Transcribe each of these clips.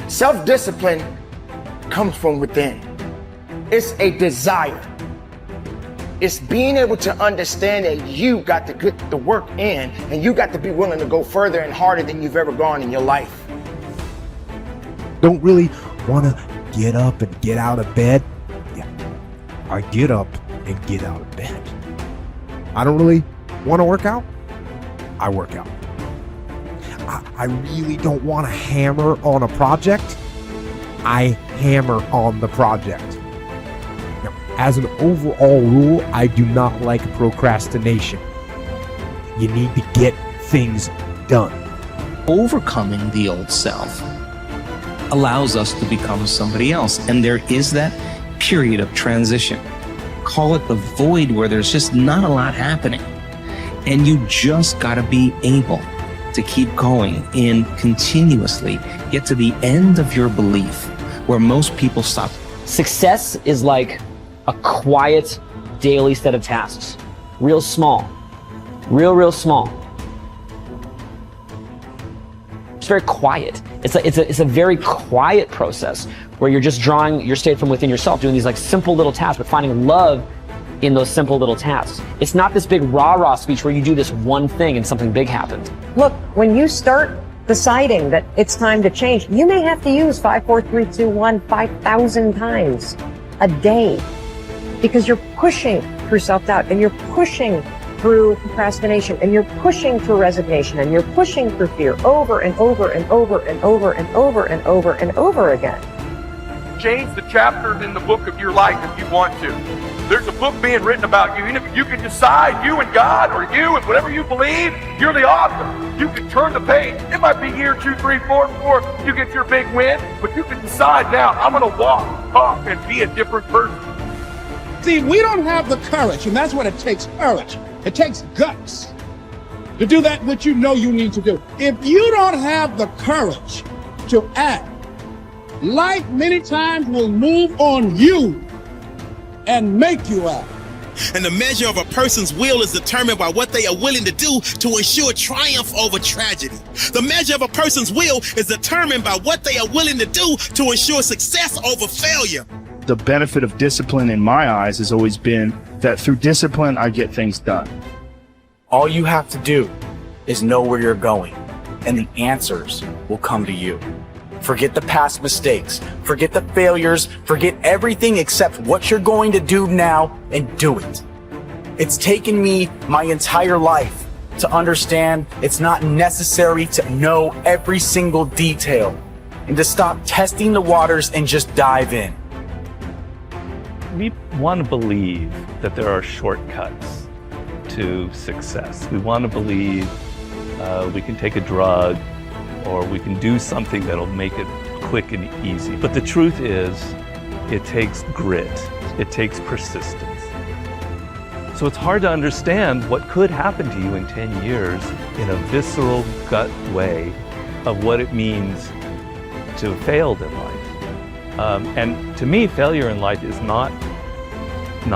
Self-discipline comes from within. It's a desire. It's being able to understand that you got to get the work in and you got to be willing to go further and harder than you've ever gone in your life. Don't really want to get up and get out of bed. Yeah, I get up and get out of bed. I don't really want to work out. I work out. I really don't want to hammer on a project. I hammer on the project. Now, as an overall rule, I do not like procrastination. You need to get things done. Overcoming the old self allows us to become somebody else. And there is that period of transition. Call it the void where there's just not a lot happening. And you just got to be able to keep going and continuously get to the end of your belief where most people stop. Success is like a quiet daily set of tasks. Real small. Real small. It's very quiet. It's a very quiet process where you're just drawing your state from within yourself, doing these like simple little tasks, but finding love in those simple little tasks. It's not this big rah-rah speech where you do this one thing and something big happens. Look, when you start deciding that it's time to change, you may have to use 5, 4, 3, 2, 1, 5,000 times a day because you're pushing through self-doubt and you're pushing through procrastination and you're pushing through resignation and you're pushing through fear over and over and over and over and over and over and over again. Change the chapters in the book of your life if you want to. There's a book being written about you. You can decide, you and God, or you and whatever you believe, you're the author. You can turn the page. It might be year 2, 3, 4 before you get your big win, but you can decide now, I'm going to walk, talk, and be a different person. See, we don't have the courage, and that's what it takes, courage. It takes guts to do that which you know you need to do. If you don't have the courage to act, life many times will move on you and make you act. And the measure of a person's will is determined by what they are willing to do to ensure triumph over tragedy. The measure of a person's will is determined by what they are willing to do to ensure success over failure. The benefit of discipline in my eyes has always been that through discipline, I get things done. All you have to do is know where you're going, and the answers will come to you. Forget the past mistakes, forget the failures, forget everything except what you're going to do now and do it. It's taken me my entire life to understand it's not necessary to know every single detail and to stop testing the waters and just dive in. We want to believe that there are shortcuts to success. We want to believe we can take a drug or we can do something that'll make it quick and easy. But the truth is, it takes grit. It takes persistence. So it's hard to understand what could happen to you in 10 years in a visceral gut way of what it means to have failed in life. And to me, failure in life is not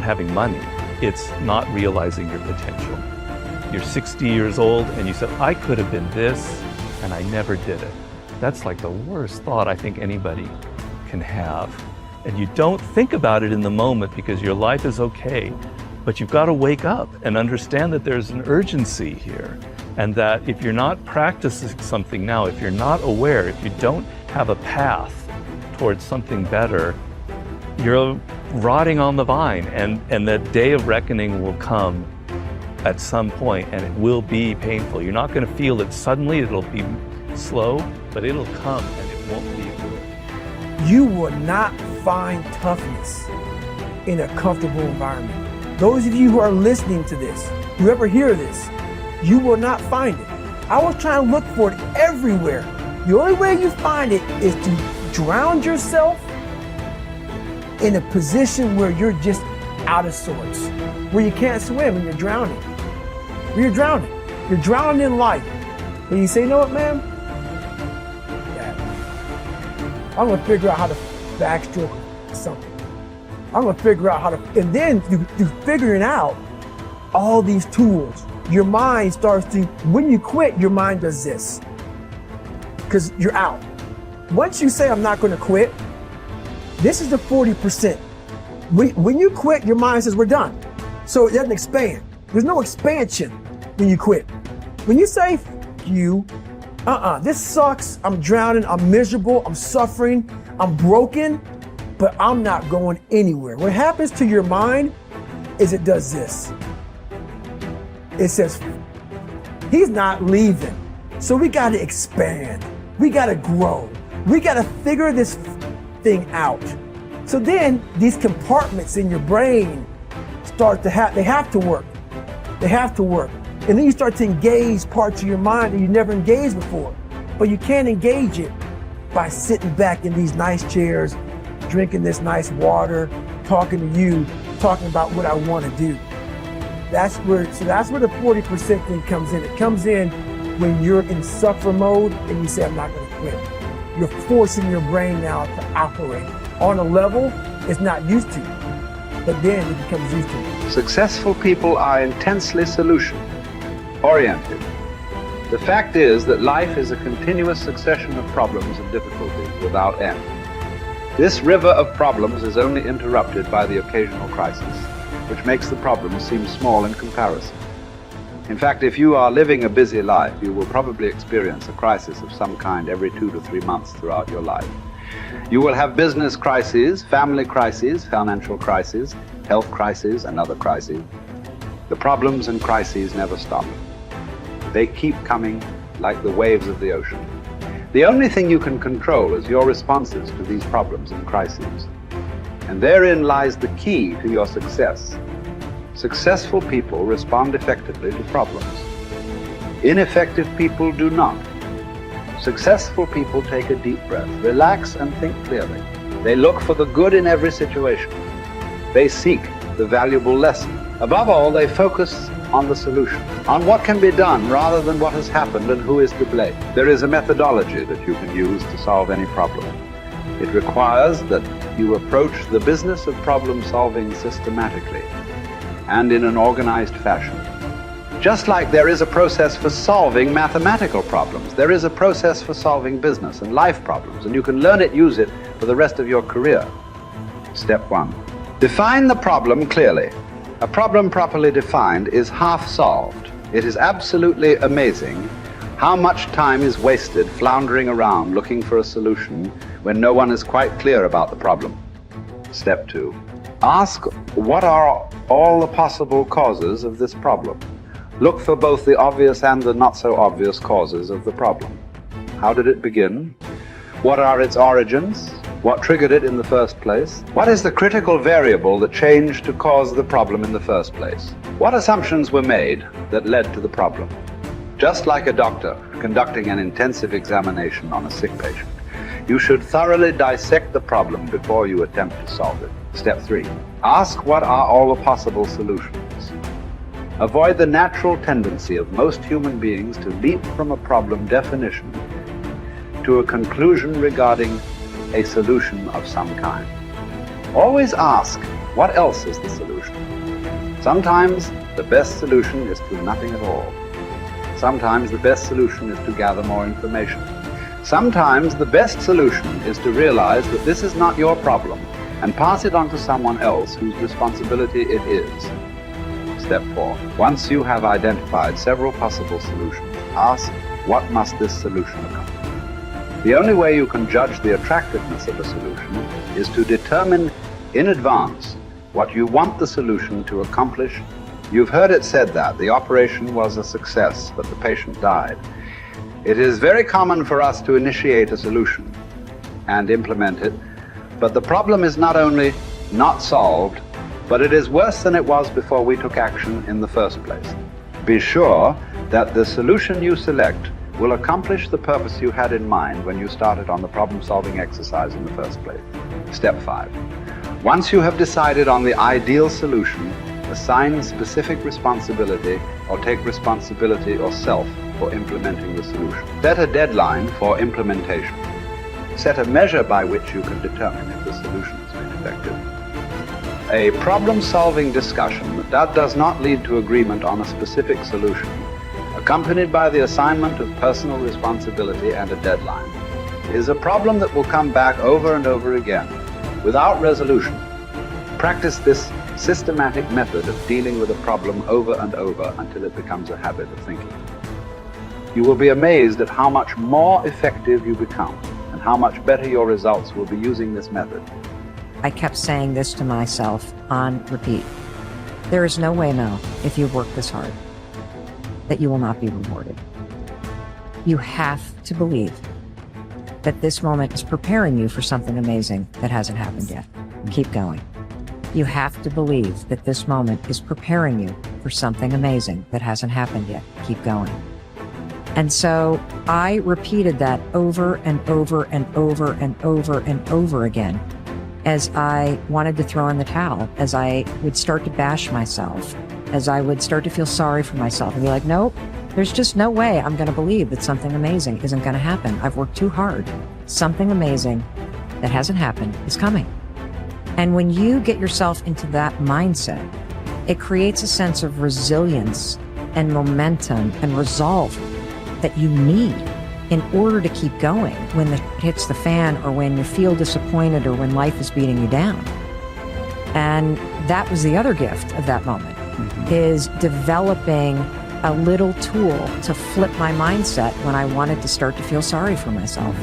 having money. It's not realizing your potential. You're 60 years old and you said, I could have been this, and I never did it. That's like the worst thought I think anybody can have. And you don't think about it in the moment because your life is okay, but you've got to wake up and understand that there's an urgency here. And that if you're not practicing something now, if you're not aware, if you don't have a path towards something better, you're rotting on the vine, and the day of reckoning will come at some point, and it will be painful. You're not going to feel it suddenly, it'll be slow, but it'll come and it won't be good. You will not find toughness in a comfortable environment. Those of you who are listening to this, whoever hear this, you will not find it. I was trying to look for it everywhere. The only way you find it is to drown yourself in a position where you're just out of sorts, where you can't swim and you're drowning. Where you're drowning. You're drowning in life. And you say, you know what, man? Yeah. I'm gonna figure out how to backstroke something. I'm gonna figure out how to, and then you figuring out all these tools. Your mind starts to, when you quit, your mind does this. Because you're out. once you say, I'm not going to quit, this is the 40%. When you quit, your mind says, we're done. So it doesn't expand. There's no expansion when you quit. When you say, you, this sucks, I'm drowning, I'm miserable, I'm suffering, I'm broken, but I'm not going anywhere. What happens to your mind is it does this. It says, he's not leaving. So we got to expand. We got to grow. We got to figure this thing out. So then these compartments in your brain start to they have to work. They have to work. And then you start to engage parts of your mind that you never engaged before. But you can't engage it by sitting back in these nice chairs, drinking this nice water, talking to you, talking about what I want to do. That's where the 40% thing comes in. It comes in when you're in suffer mode and you say, I'm not going to quit. You're forcing your brain now to operate on a level it's not used to, but then it becomes used to. Successful people are intensely solution-oriented. The fact is that life is a continuous succession of problems and difficulties without end. This river of problems is only interrupted by the occasional crisis, which makes the problem seem small in comparison. In fact, if you are living a busy life, you will probably experience a crisis of some kind every 2 to 3 months throughout your life. You will have business crises, family crises, financial crises, health crises, and other crises. The problems and crises never stop. They keep coming like the waves of the ocean. The only thing you can control is your responses to these problems and crises. And therein lies the key to your success. Successful people respond effectively to problems. Ineffective people do not. Successful people take a deep breath, relax and think clearly. They look for the good in every situation. They seek the valuable lesson. Above all, they focus on the solution, on what can be done rather than what has happened and who is to blame. There is a methodology that you can use to solve any problem. It requires that you approach the business of problem solving systematically and in an organized fashion. Just like there is a process for solving mathematical problems, there is a process for solving business and life problems, and you can learn it, use it for the rest of your career. Step 1. Define the problem clearly. A problem properly defined is half solved. It is absolutely amazing how much time is wasted floundering around looking for a solution when no one is quite clear about the problem. Step 2. Ask, what are all the possible causes of this problem? Look for both the obvious and the not so obvious causes of the problem. How did it begin? What are its origins? What triggered it in the first place? What is the critical variable that changed to cause the problem in the first place? What assumptions were made that led to the problem? Just like a doctor conducting an intensive examination on a sick patient, you should thoroughly dissect the problem before you attempt to solve it. Step 3. Ask, what are all the possible solutions? Avoid the natural tendency of most human beings to leap from a problem definition to a conclusion regarding a solution of some kind. Always ask, what else is the solution? Sometimes the best solution is to nothing at all. Sometimes the best solution is to gather more information. Sometimes the best solution is to realize that this is not your problem and pass it on to someone else whose responsibility it is. Step 4. Once you have identified several possible solutions, ask, what must this solution accomplish? The only way you can judge the attractiveness of a solution is to determine in advance what you want the solution to accomplish. You've heard it said that the operation was a success, but the patient died. It is very common for us to initiate a solution and implement it, but the problem is not only not solved, but it is worse than it was before we took action in the first place. Be sure that the solution you select will accomplish the purpose you had in mind when you started on the problem-solving exercise in the first place. Step 5. Once you have decided on the ideal solution, assign specific responsibility or take responsibility yourself for implementing the solution. Set a deadline for implementation. Set a measure by which you can determine if the solution has been effective. A problem-solving discussion that does not lead to agreement on a specific solution, accompanied by the assignment of personal responsibility and a deadline, is a problem that will come back over and over again without resolution. Practice this systematic method of dealing with a problem over and over until it becomes a habit of thinking. You will be amazed at how much more effective you become and how much better your results will be using this method. I kept saying this to myself on repeat. There is no way, Mel, if you work this hard, that you will not be rewarded. You have to believe that this moment is preparing you for something amazing that hasn't happened yet. Keep going. You have to believe that this moment is preparing you for something amazing that hasn't happened yet. Keep going. And so I repeated that over and over and over and over and over again as I wanted to throw in the towel, as I would start to bash myself, as I would start to feel sorry for myself and be like, nope, there's just no way I'm going to believe that something amazing isn't going to happen. I've worked too hard. Something amazing that hasn't happened is coming. And when you get yourself into that mindset, it creates a sense of resilience and momentum and resolve that you need in order to keep going when the hits the fan or when you feel disappointed or when life is beating you down. And that was the other gift of that moment, is developing a little tool to flip my mindset when I wanted to start to feel sorry for myself.